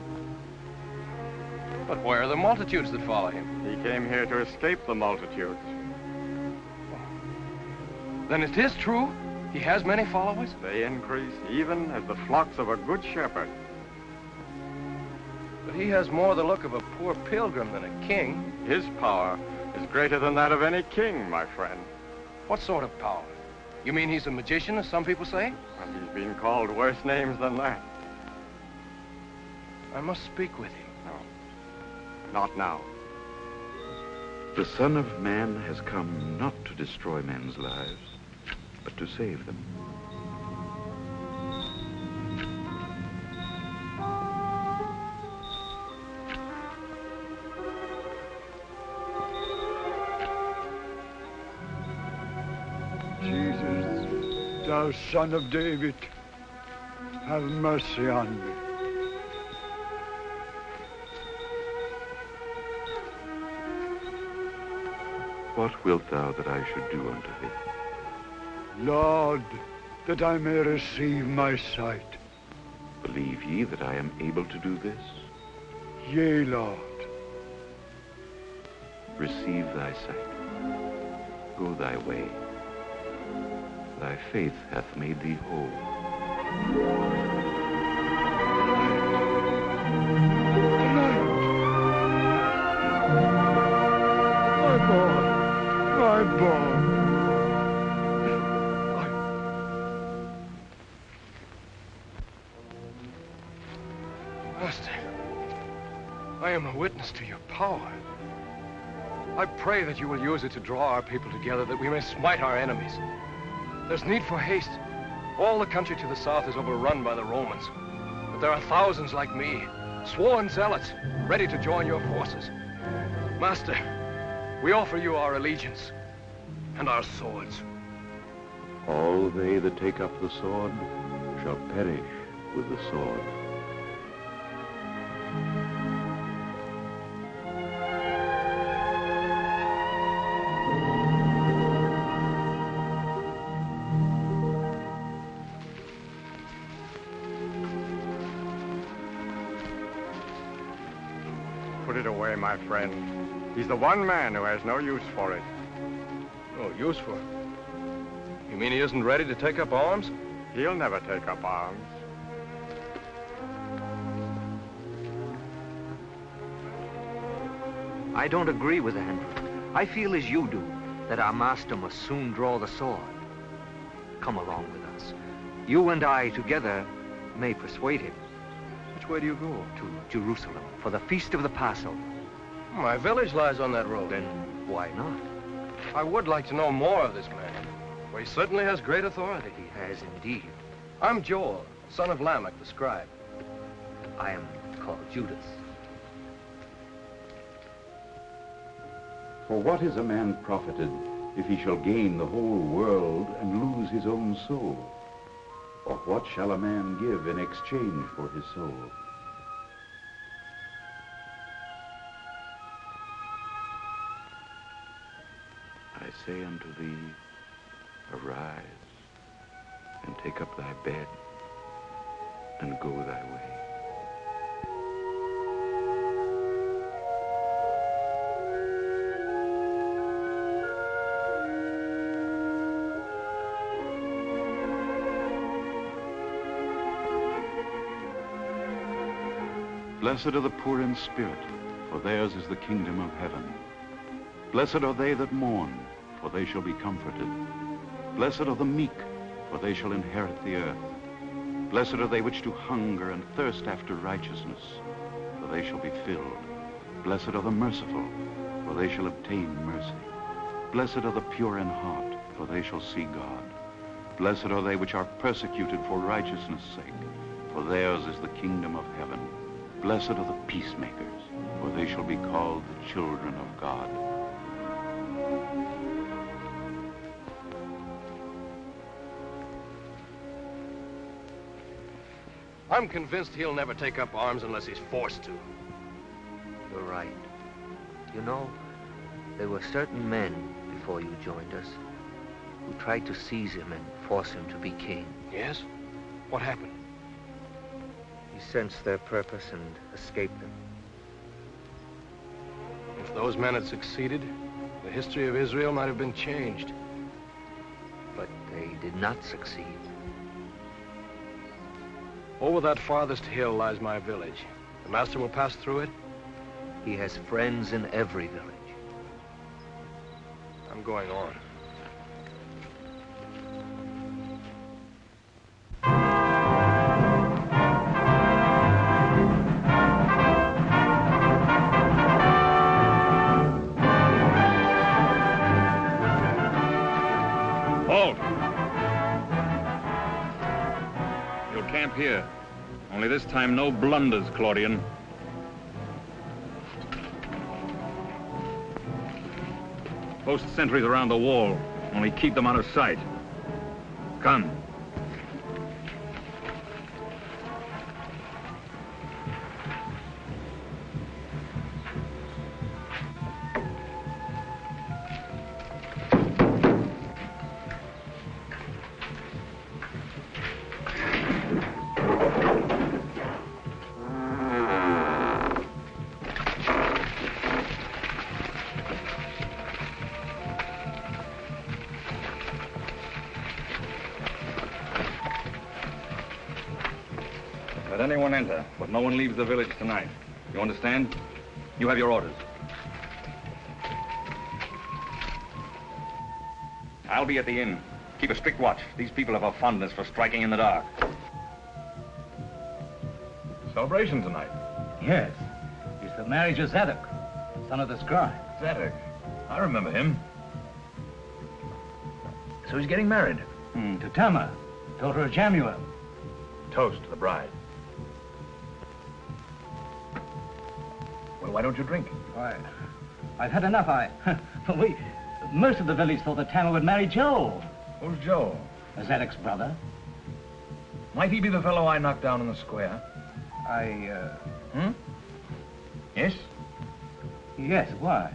But where are the multitudes that follow him? He came here to escape the multitudes. Then it is true? He has many followers? They increase even as the flocks of a good shepherd. But he has more the look of a poor pilgrim than a king. His power is greater than that of any king, my friend. What sort of power? You mean he's a magician, as some people say? And he's been called worse names than that. I must speak with him. No, not now. The Son of Man has come not to destroy men's lives, but to save them. Jesus, thou Son of David, have mercy on me. What wilt thou that I should do unto thee? Lord, that I may receive my sight. Believe ye that I am able to do this? Yea, Lord. Receive thy sight. Go thy way. Thy faith hath made thee whole. My boy. Master, I am a witness to your power. I pray that you will use it to draw our people together, that we may smite our enemies. There's need for haste. All the country to the south is overrun by the Romans. But there are thousands like me, sworn zealots, ready to join your forces. Master, we offer you our allegiance and our swords. All they that take up the sword shall perish with the sword. Put it away, my friend. He's the one man who has no use for it. Oh, useful? You mean he isn't ready to take up arms? He'll never take up arms. I don't agree with Andrew. I feel as you do, that our master must soon draw the sword. Come along with us. You and I together may persuade him. Which way do you go? To Jerusalem, for the Feast of the Passover. My village lies on that road. Then why not? I would like to know more of this man, for he certainly has great authority. He has indeed. I'm Joel, son of Lamech, the scribe. I am called Judas. For what is a man profited if he shall gain the whole world and lose his own soul? Or what shall a man give in exchange for his soul? I say unto thee, arise, and take up thy bed, and go thy way. Blessed are the poor in spirit, for theirs is the kingdom of heaven. Blessed are they that mourn, for they shall be comforted. Blessed are the meek, for they shall inherit the earth. Blessed are they which do hunger and thirst after righteousness, for they shall be filled. Blessed are the merciful, for they shall obtain mercy. Blessed are the pure in heart, for they shall see God. Blessed are they which are persecuted for righteousness' sake, for theirs is the kingdom of heaven. Blessed are the peacemakers, for they shall be called the children of God. I'm convinced he'll never take up arms unless he's forced to. You're right. You know, there were certain men before you joined us who tried to seize him and force him to be king. Yes? What happened? He sensed their purpose and escaped them. If those men had succeeded, the history of Israel might have been changed. But they did not succeed. Over that farthest hill lies my village. The master will pass through it? He has friends in every village. I'm going on. Halt! You'll camp here. Only this time, no blunders, Claudian. Post sentries around the wall. Only keep them out of sight. Come. anyone enter, but no one leaves the village tonight. You understand? You have your orders. I'll be at the inn. Keep a strict watch. These people have a fondness for striking in the dark. Celebration tonight. Yes. It's the marriage of Zadok, son of the scribe. Zadok. I remember him. So he's getting married? To Tamar, daughter of Jamuel. Toast to the bride. Well, why don't you drink? Why, I've had enough. Most of the village thought that Tamar would marry Joel. Who's Joel? Zadok's brother. Might he be the fellow I knocked down in the square? Yes? Yes, why?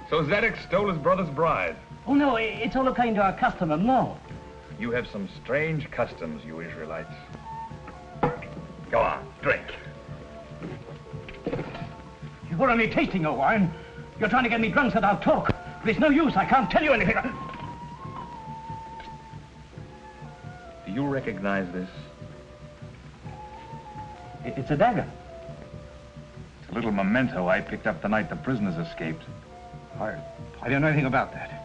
So Zadok stole his brother's bride. Oh, no, it's all according to our custom of law. You have some strange customs, you Israelites. Go on, drink. You're only tasting your wine. You're trying to get me drunk so that I'll talk. But it's no use, I can't tell you anything. Do you recognize this? It's a dagger. It's a little memento I picked up the night the prisoners escaped. I don't know anything about that.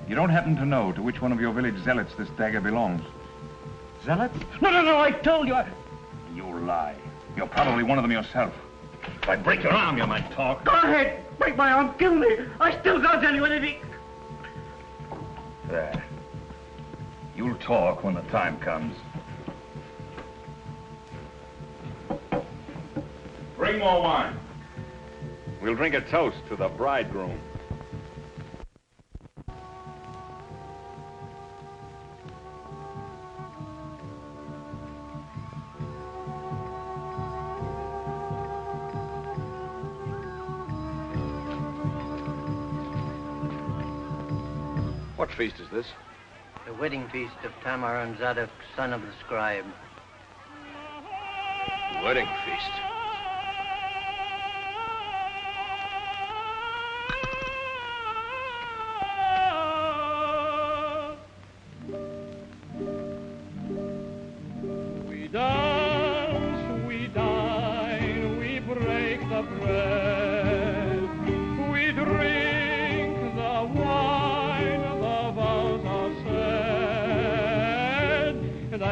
You don't happen to know to which one of your village zealots this dagger belongs? Zealots? No, I told you. You lie. You're probably one of them yourself. If I break your arm, you might talk. Go ahead. Break my arm. Kill me. I still can't tell you anything. There. You'll talk when the time comes. Bring more wine. We'll drink a toast to the bridegroom. What feast is this? The wedding feast of Tamar and Zadok, son of the scribe. Wedding feast. We dance, we dine, we break the bread, we drink the wine, the vows are said, and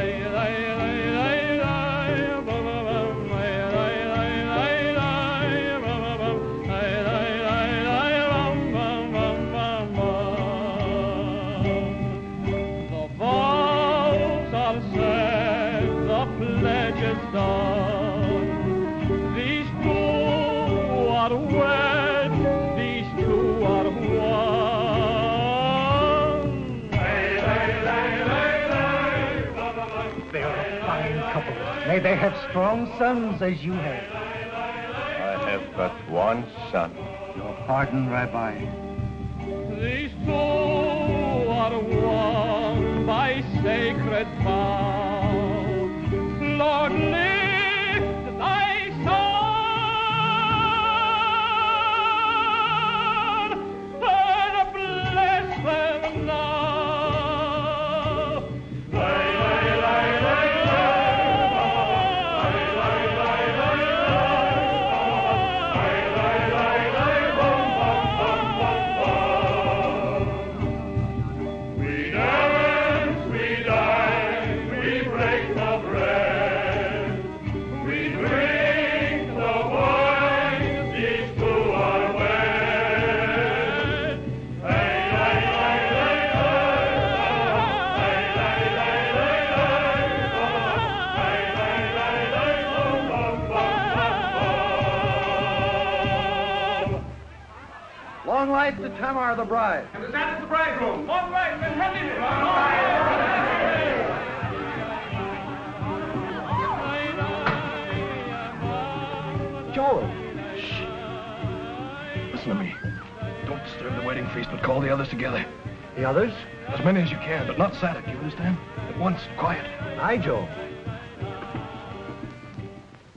May they have strong sons as you have. I have but one son. Your pardon, Rabbi. These two are one by sacred vow. Lord, lift thy son and bless them now. Long life to Tamar the bride. And to Zadok the bridegroom. Long life and happiness. Joel. Shh. Listen to me. Don't disturb the wedding feast, but call the others together. The others? As many as you can, but not Zadok, you understand? At once, quiet. Aye, Joel.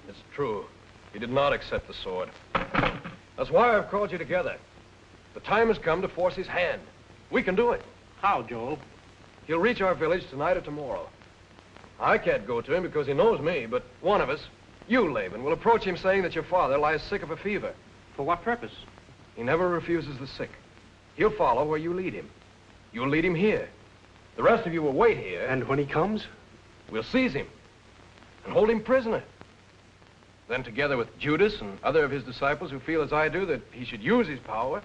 It's true. He did not accept the sword. That's why I've called you together. The time has come to force his hand. We can do it. How, Joel? He'll reach our village tonight or tomorrow. I can't go to him because he knows me, but one of us, you, Laban, will approach him saying that your father lies sick of a fever. For what purpose? He never refuses the sick. He'll follow where you lead him. You'll lead him here. The rest of you will wait here. And when he comes, we'll seize him and hold him prisoner. Then together with Judas and other of his disciples who feel as I do that he should use his power,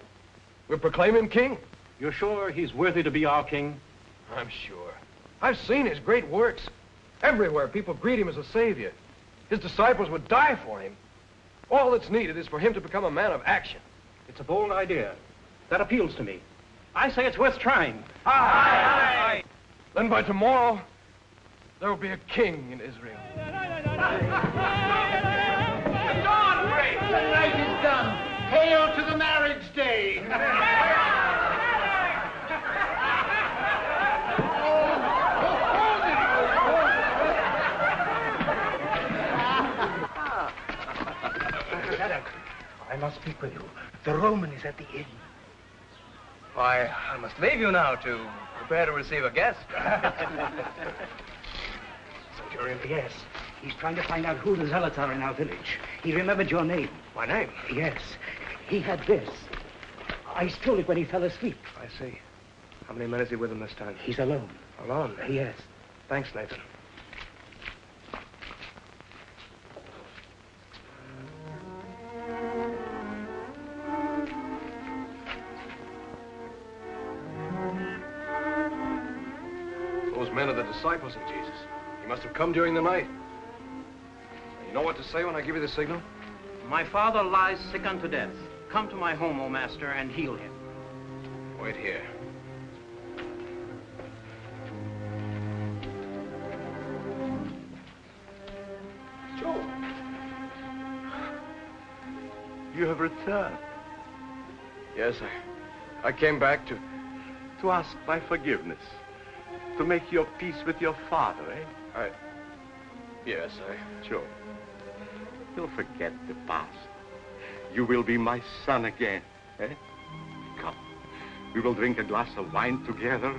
we'll proclaim him king. You're sure he's worthy to be our king? I'm sure. I've seen his great works. Everywhere people greet him as a savior. His disciples would die for him. All that's needed is for him to become a man of action. It's a bold idea. That appeals to me. I say it's worth trying. Aye, aye. Then by tomorrow, there will be a king in Israel. The dawn breaks. The night is done. Hail to the marriage day. I must speak with you. The Roman is at the inn. Why, I must leave you now to prepare to receive a guest. Centurion, yes. He's trying to find out who the zealots are in our village. He remembered your name. My name? Yes. He had this. I stole it when he fell asleep. I see. How many men is he with him this time? He's alone. Alone? Yes. Thanks, Nathan. Those men are the disciples of Jesus. He must have come during the night. You know what to say when I give you the signal? My father lies sick unto death. Come to my home, O master, and heal him. Wait here. Joe. You have returned. Yes, I came back to ask my forgiveness. To make your peace with your father, eh? Yes, Joe, you'll forget the past. You will be my son again, eh? Come, we will drink a glass of wine together,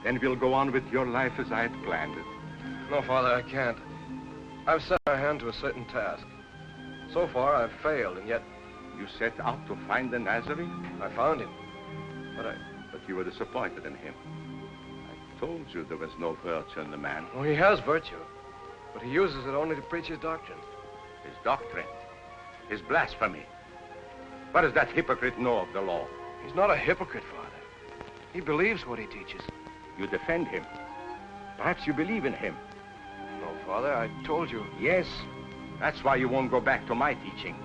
then we'll go on with your life as I had planned it. No, Father, I can't. I've set my hand to a certain task. So far, I've failed, and yet... You set out to find the Nazarene? I found him, But you were disappointed in him. I told you there was no virtue in the man. Well, he has virtue, but he uses it only to preach his doctrine. His doctrine? His blasphemy? What does that hypocrite know of the law? He's not a hypocrite, Father. He believes what he teaches. You defend him. Perhaps you believe in him. No, Father, I told you. Yes, that's why you won't go back to my teaching.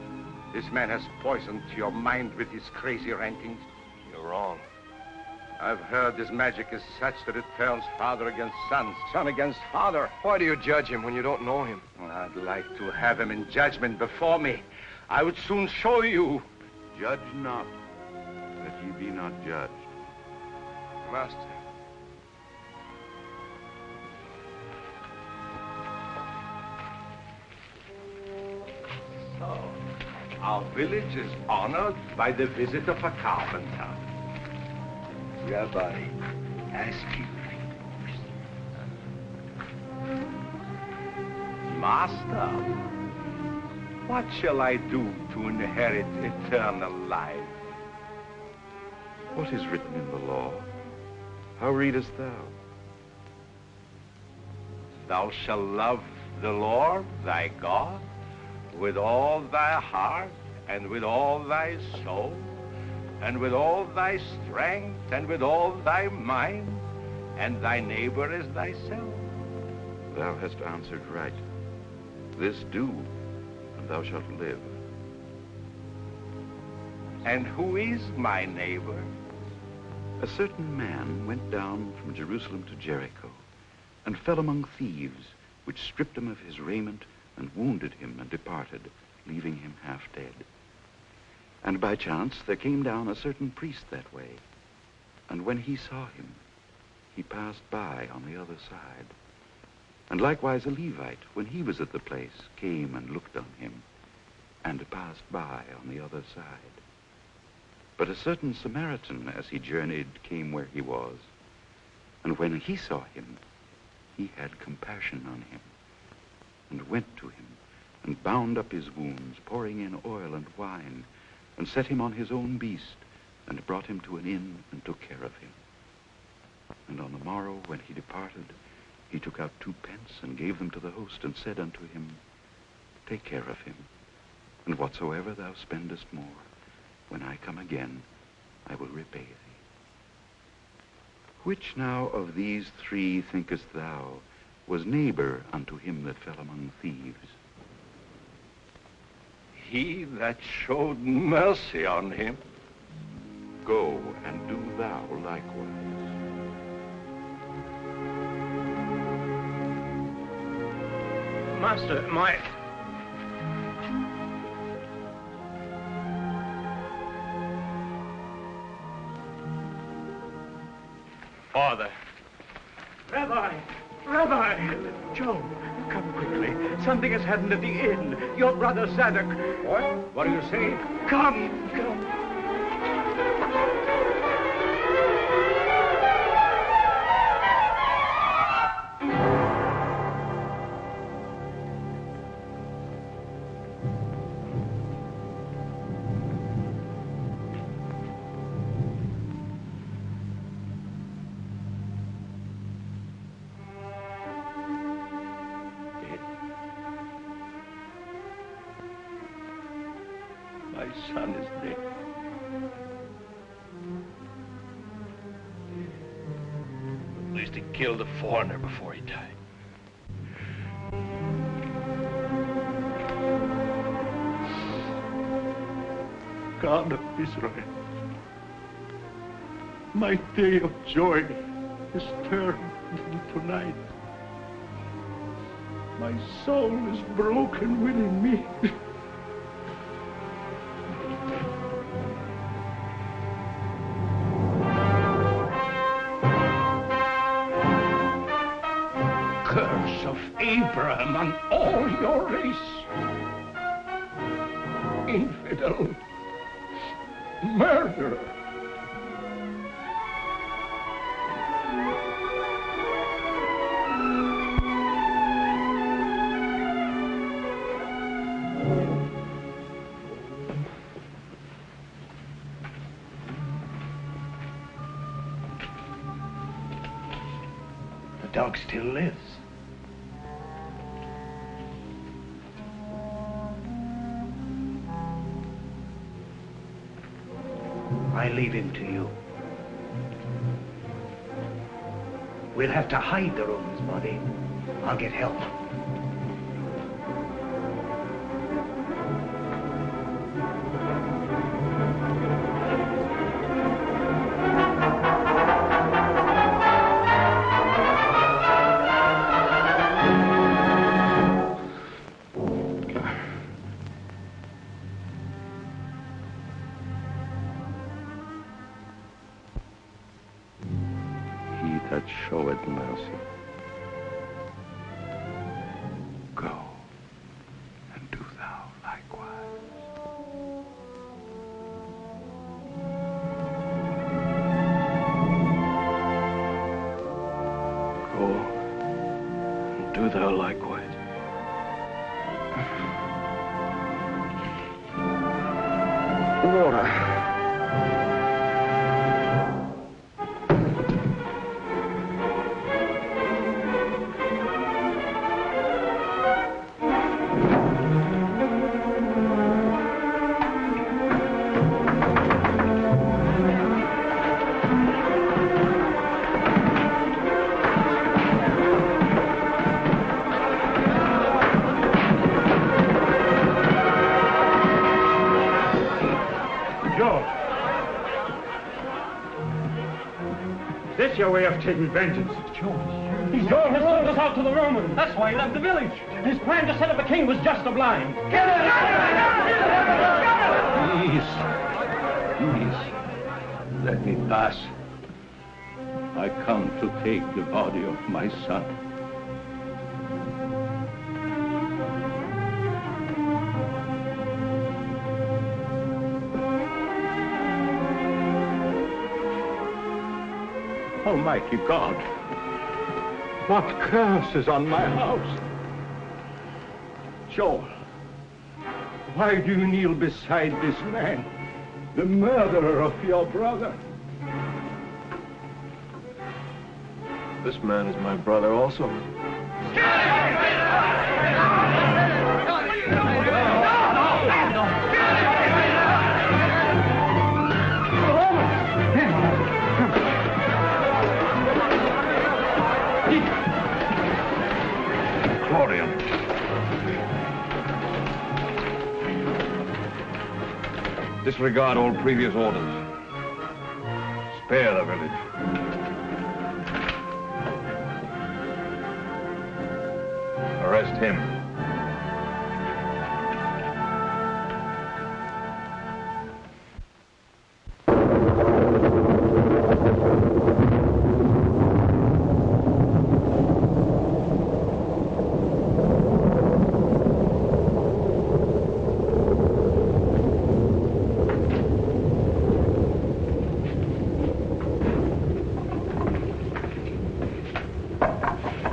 This man has poisoned your mind with his crazy rantings. You're wrong. I've heard his magic is such that it turns father against son, son against father. Why do you judge him when you don't know him? Well, I'd like to have him in judgment before me. I would soon show you. Judge not, that ye be not judged. Master. So, our village is honored by the visit of a carpenter. Rabbi, ask you. Master, what shall I do to inherit eternal life? What is written in the law? How readest thou? Thou shalt love the Lord thy God with all thy heart and with all thy soul and with all thy strength and with all thy mind, and thy neighbor as thyself. Thou hast answered right. This do, and thou shalt live. And who is my neighbor? A certain man went down from Jerusalem to Jericho, and fell among thieves, which stripped him of his raiment, and wounded him, and departed, leaving him half dead. And by chance there came down a certain priest that way, and when he saw him, he passed by on the other side. And likewise a Levite, when he was at the place, came and looked on him, and passed by on the other side. But a certain Samaritan, as he journeyed, came where he was, and when he saw him, he had compassion on him, and went to him, and bound up his wounds, pouring in oil and wine, and set him on his own beast, and brought him to an inn, and took care of him. And on the morrow, when he departed, he took out 2 pence, and gave them to the host, and said unto him, Take care of him, and whatsoever thou spendest more, when I come again, I will repay thee. Which now of these 3 thinkest thou was neighbor unto him that fell among thieves? He that showed mercy on him. Go and do thou likewise. Master, my... Father. Rabbi! Joe, come quickly. Something has happened at the inn. Your brother Zadok. What? What do you say? Come. My son is dead. At least he killed a foreigner before he died. God of Israel, my day of joy is turned tonight. My soul is broken within me. Curse of Abraham on all your race. Infidel. Murderer. The dog still lives. I leave him to you. We'll have to hide the Roman's body. I'll get help. That showeth mercy. Go and do thou likewise. Go and do thou likewise. Water. Is this your way of taking vengeance? Joel has sold us out to the Romans. That's why he left the village. His plan to set up a king was just a blind. Please, let me pass. I come to take the body of my son. Almighty God, What curse is on my house? Joel, why do you kneel beside this man, the murderer of your brother? This man is my brother also. Claudian. Disregard all previous orders. Spare the village. Arrest him.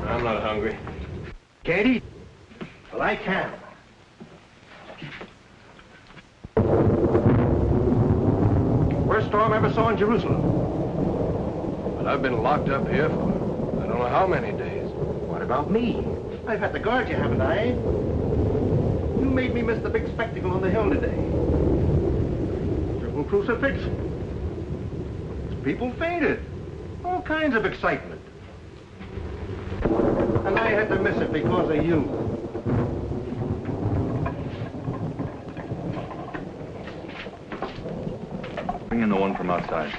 I'm not hungry. Can't eat. Well, I can. Worst storm I ever saw in Jerusalem. But I've been locked up here for I don't know how many days. What about me? I've had to guard you, haven't I? You made me miss the big spectacle on the hill today. Triple crucifixion. People fainted. All kinds of excitement. And I had to miss it because of you. Bring in the one from outside.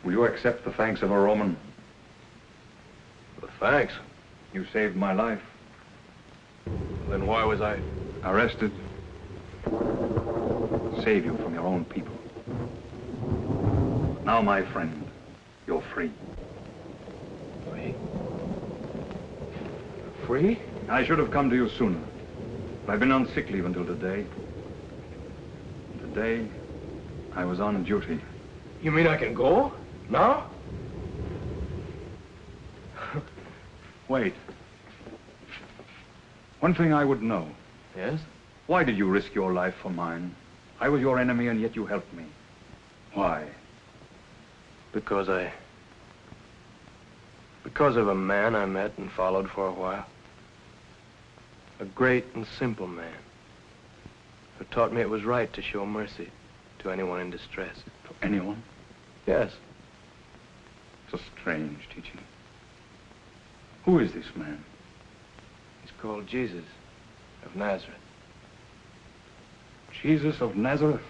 Will you accept the thanks of a Roman? The thanks? You saved my life. Then why was I arrested? Save you from your own people. Now, my friend, you're free. Free? Free? I should have come to you sooner. But I've been on sick leave until today. Today, I was on duty. You mean I can go? Now? Wait. One thing I would know. Yes? Why did you risk your life for mine? I was your enemy, and yet you helped me. Why? Because of a man I met and followed for a while. A great and simple man who taught me it was right to show mercy to anyone in distress. To anyone? Yes. It's a strange teaching. Who is this man? He's called Jesus of Nazareth. Jesus of Nazareth?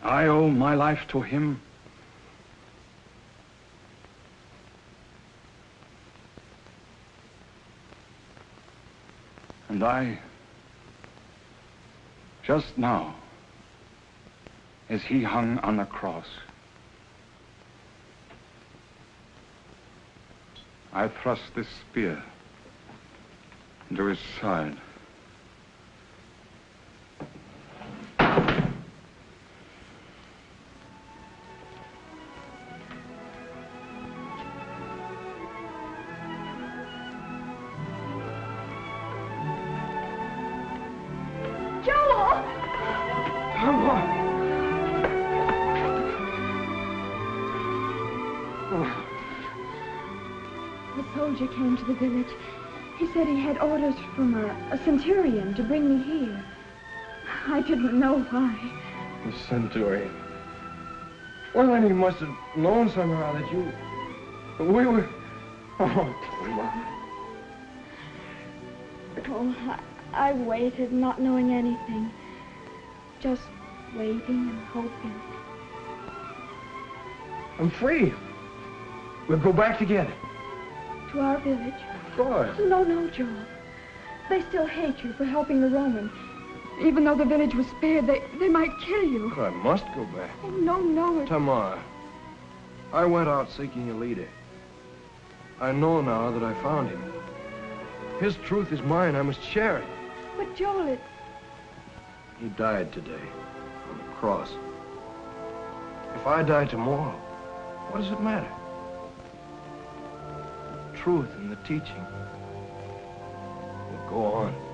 I owe my life to him. And just now, as he hung on the cross, I thrust this spear into his side. Came to the village. He said he had orders from a centurion to bring me here. I didn't know why. The centurion. Well, then he must have known somehow that you... We were... Oh, Toma. Oh, I waited, not knowing anything. Just waiting and hoping. I'm free. We'll go back together. To our village? Of course. No, Joel. They still hate you for helping the Romans. Even though the village was spared, they might kill you. I must go back. Oh, no. Tamar, I went out seeking a leader. I know now that I found him. His truth is mine. I must share it. But, Joel, He died today on the cross. If I die tomorrow, what does it matter? The truth and the teaching will go on.